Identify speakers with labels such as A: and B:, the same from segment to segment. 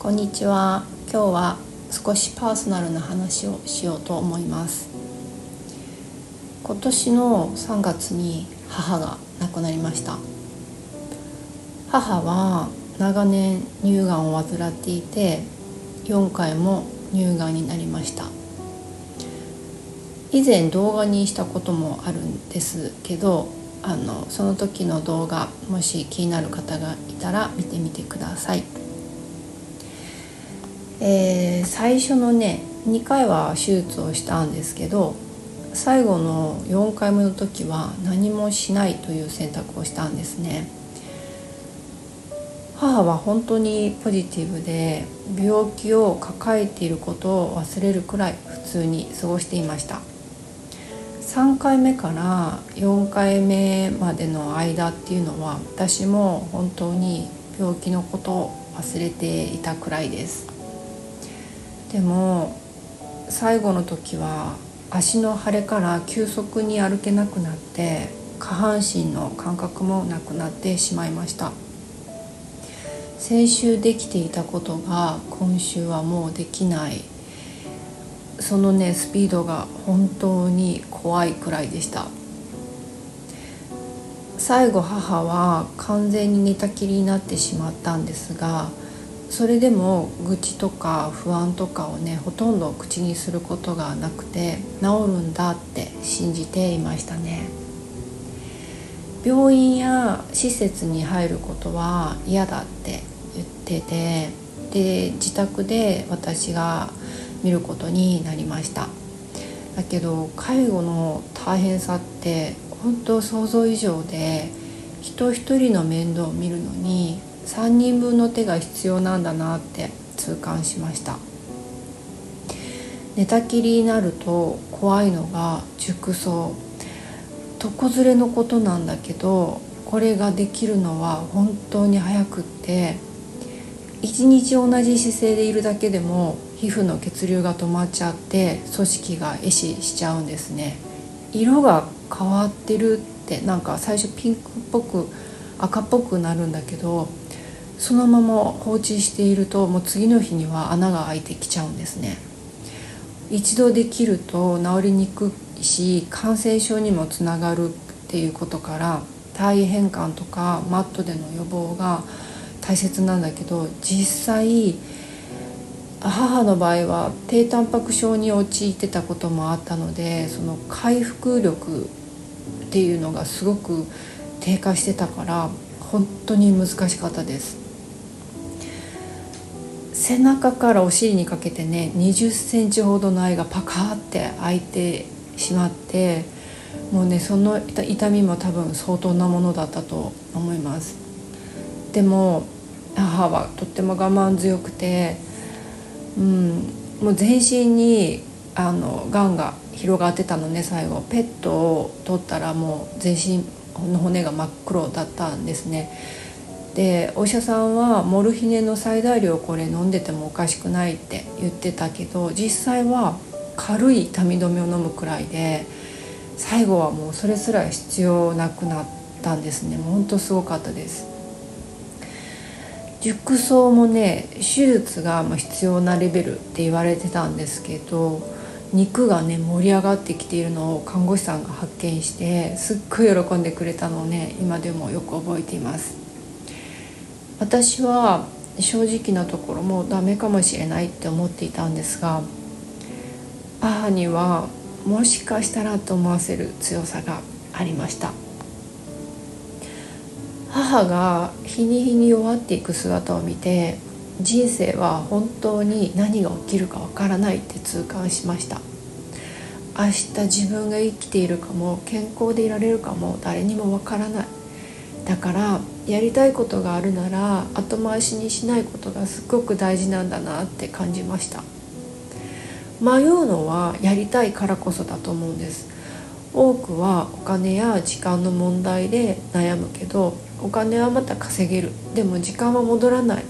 A: こんにちは。今日は少しパーソナルな話をしようと思います。今年の3月に母が亡くなりました。母は長年乳がんを患っていて、4回も乳がんになりました。以前動画にしたこともあるんですけど、その時の動画、もし気になる方がいたら見てみてください。最初の2回は手術をしたんですけど、最後の4回目の時は何もしないという選択をしたんですね。母は本当にポジティブで、病気を抱えていることを忘れるくらい普通に過ごしていました。3回目から4回目までの間っていうのは、私も本当に病気のことを忘れていたくらいです。でも最後の時は足の腫れから急速に歩けなくなって、下半身の感覚もなくなってしまいました。先週できていたことが今週はもうできない、そのスピードが本当に怖いくらいでした。最後母は完全に寝たきりになってしまったんですが、それでも愚痴とか不安とかをほとんど口にすることがなくて、治るんだって信じていましたね。病院や施設に入ることは嫌だって言ってて、で自宅で私が見ることになりました。だけど介護の大変さって本当想像以上で、人一人の面倒を見るのに3人分の手が必要なんだなって痛感しました。寝たきりになると怖いのが熟睡、床ずれのことなんだけど、これができるのは本当に早くって、一日同じ姿勢でいるだけでも皮膚の血流が止まっちゃって組織が壊死しちゃうんですね。色が変わってるって、最初ピンクっぽく赤っぽくなるんだけど、そのまま放置しているともう次の日には穴が開いてきちゃうんですね。一度できると治りにくいし、感染症にもつながるっていうことから、体位変換とかマットでの予防が大切なんだけど、実際母の場合は低タンパク症に陥ってたこともあったので、その回復力っていうのがすごく低下してたから、本当に難しかったです。背中からお尻にかけて20センチほどの間がパカーって開いてしまって、もうその痛みも多分相当なものだったと思います。でも母はとっても我慢強くて、もう全身にがんが広がってたのね。最後ペットを取ったらもう全身の骨が真っ黒だったんですね。でお医者さんはモルヒネの最大量これ飲んでてもおかしくないって言ってたけど、実際は軽い痛み止めを飲むくらいで、最後はもうそれすら必要なくなったんですね。もう本当すごかったです。熟睡も手術が必要なレベルって言われてたんですけど、肉が盛り上がってきているのを看護師さんが発見して、すっごい喜んでくれたのを今でもよく覚えています。私は正直なところもうダメかもしれないって思っていたんですが、母にはもしかしたらと思わせる強さがありました。母が日に日に弱っていく姿を見て、人生は本当に何が起きるかわからないって痛感しました。明日自分が生きているかも健康でいられるかも誰にもわからない。だからやりたいことがあるなら後回しにしないことがすごく大事なんだなって感じました。迷うのはやりたいからこそだと思うんです。多くはお金や時間の問題で悩むけど、お金はまた稼げる。でも時間は戻らない。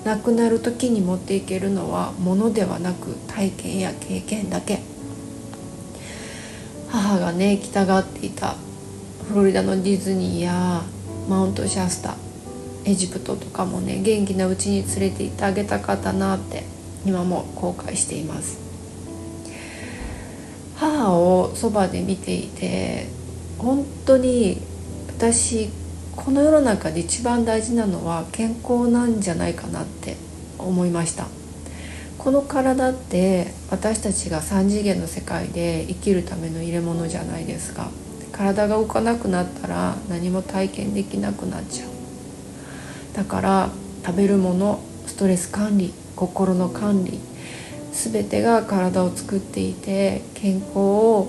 A: 亡くなる時に持っていけるのは物ではなく体験や経験だけ。母が行きたがっていたフロリダのディズニーやマウントシャスタ、エジプトとかもね元気なうちに連れて行ってあげたかったなって今も後悔しています。母をそばで見ていて本当に私この世の中で一番大事なのは健康なんじゃないかなって思いました。この体って私たちが3次元の世界で生きるための入れ物じゃないですか。体が動かなくなったら何も体験できなくなっちゃう。だから食べるもの、ストレス管理、心の管理、全てが体を作っていて健康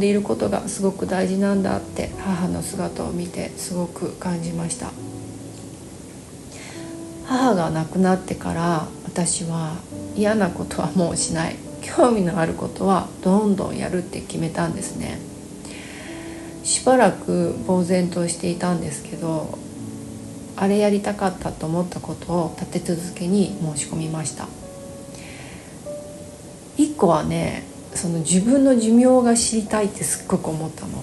A: でいることがすごく大事なんだって母の姿を見てすごく感じました。母が亡くなってから私は嫌なことはもうしない、興味のあることはどんどんやるって決めたんですね。しばらく呆然としていたんですけど、あれやりたかったと思ったことを立て続けに申し込みました。一個はね、その自分の寿命が知りたいってすっごく思ったの。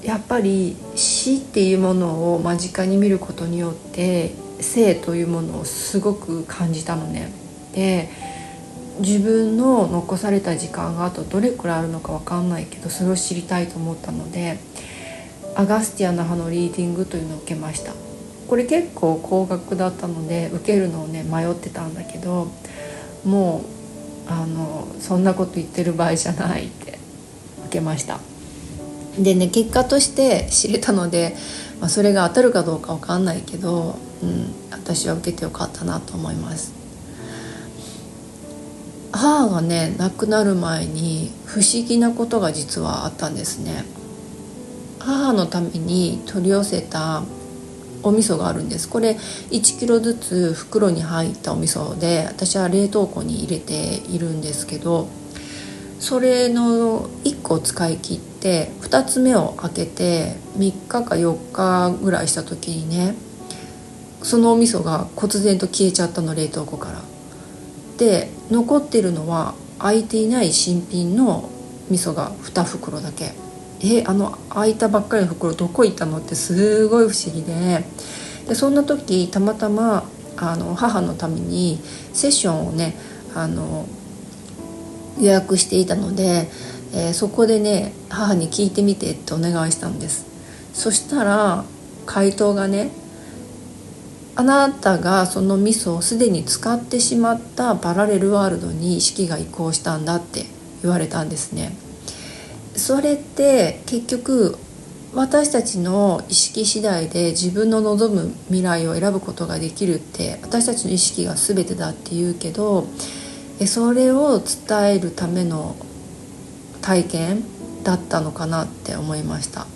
A: やっぱり死っていうものを間近に見ることによって生というものをすごく感じたのね。で、自分の残された時間があとどれくらいあるのか分かんないけど、それを知りたいと思ったのでアガスティアの葉のリーディングというのを受けました。これ結構高額だったので受けるのをね迷ってたんだけど、もうそんなこと言ってる場合じゃないって受けました。でね、結果として知れたので、それが当たるかどうか分かんないけど、私は受けてよかったなと思います。母がね亡くなる前に不思議なことが実はあったんですね。母のために取り寄せたお味噌があるんです。これ1キロずつ袋に入ったお味噌で、私は冷凍庫に入れているんですけど、それの1個を使い切って2つ目を開けて3日か4日ぐらいした時にね、そのお味噌が忽然と消えちゃったの、冷凍庫から。で、残ってるのは開いていない新品の味噌が2袋だけ。開いたばっかりの袋どこ行ったのってすごい不思議で、そんな時たまたま母のためにセッションをね予約していたので、そこでね母に聞いてみてってお願いしたんです。そしたら回答がね、あなたがその味噌をすでに使ってしまったパラレルワールドに意識が移行したんだって言われたんですね。それって結局私たちの意識次第で自分の望む未来を選ぶことができるって、私たちの意識が全てだって言うけど、それを伝えるための体験だったのかなって思いました。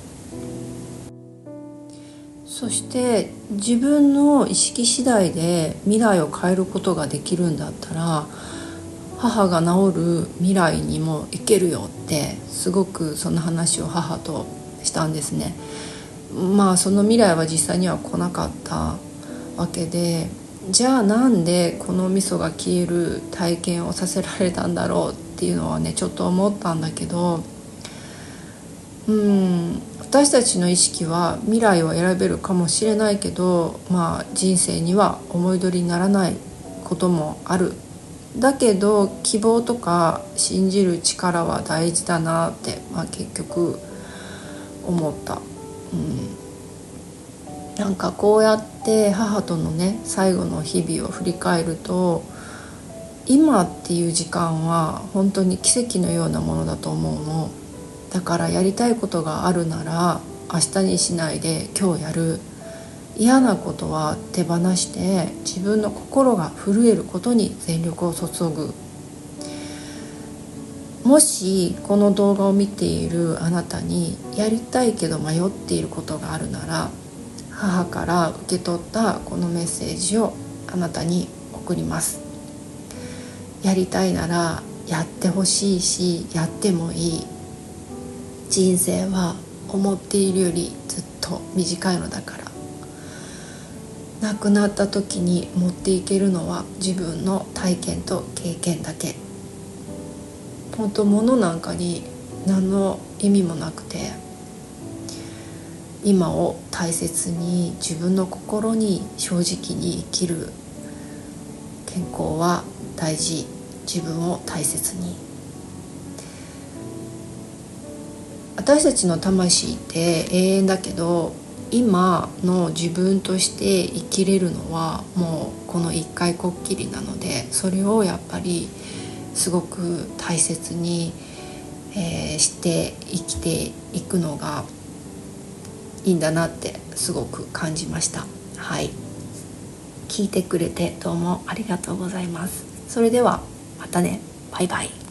A: そして自分の意識次第で未来を変えることができるんだったら、母が治る未来にも行けるよって、すごくその話を母としたんですね。その未来は実際には来なかったわけで、じゃあなんでこの味噌が消える体験をさせられたんだろうっていうのはねちょっと思ったんだけど、私たちの意識は未来を選べるかもしれないけど、人生には思い通りにならないこともある。だけど希望とか信じる力は大事だなって、結局思った。なんかこうやって母とのね最後の日々を振り返ると、今っていう時間は本当に奇跡のようなものだと思うの。だからやりたいことがあるなら明日にしないで今日やる。嫌なことは手放して自分の心が震えることに全力を注ぐ。もしこの動画を見ているあなたにやりたいけど迷っていることがあるなら、母から受け取ったこのメッセージをあなたに送ります。やりたいならやってほしいし、やってもいい。人生は思っているよりずっと短いのだから。亡くなった時に持っていけるのは自分の体験と経験だけ。物なんかに何の意味もなくて、今を大切に自分の心に正直に生きる。健康は大事。自分を大切に。私たちの魂って永遠だけど、今の自分として生きれるのはもうこの一回こっきりなので、それをやっぱりすごく大切に、して生きていくのがいいんだなってすごく感じました。はい、聞いてくれてどうもありがとうございます。それではまたね。バイバイ。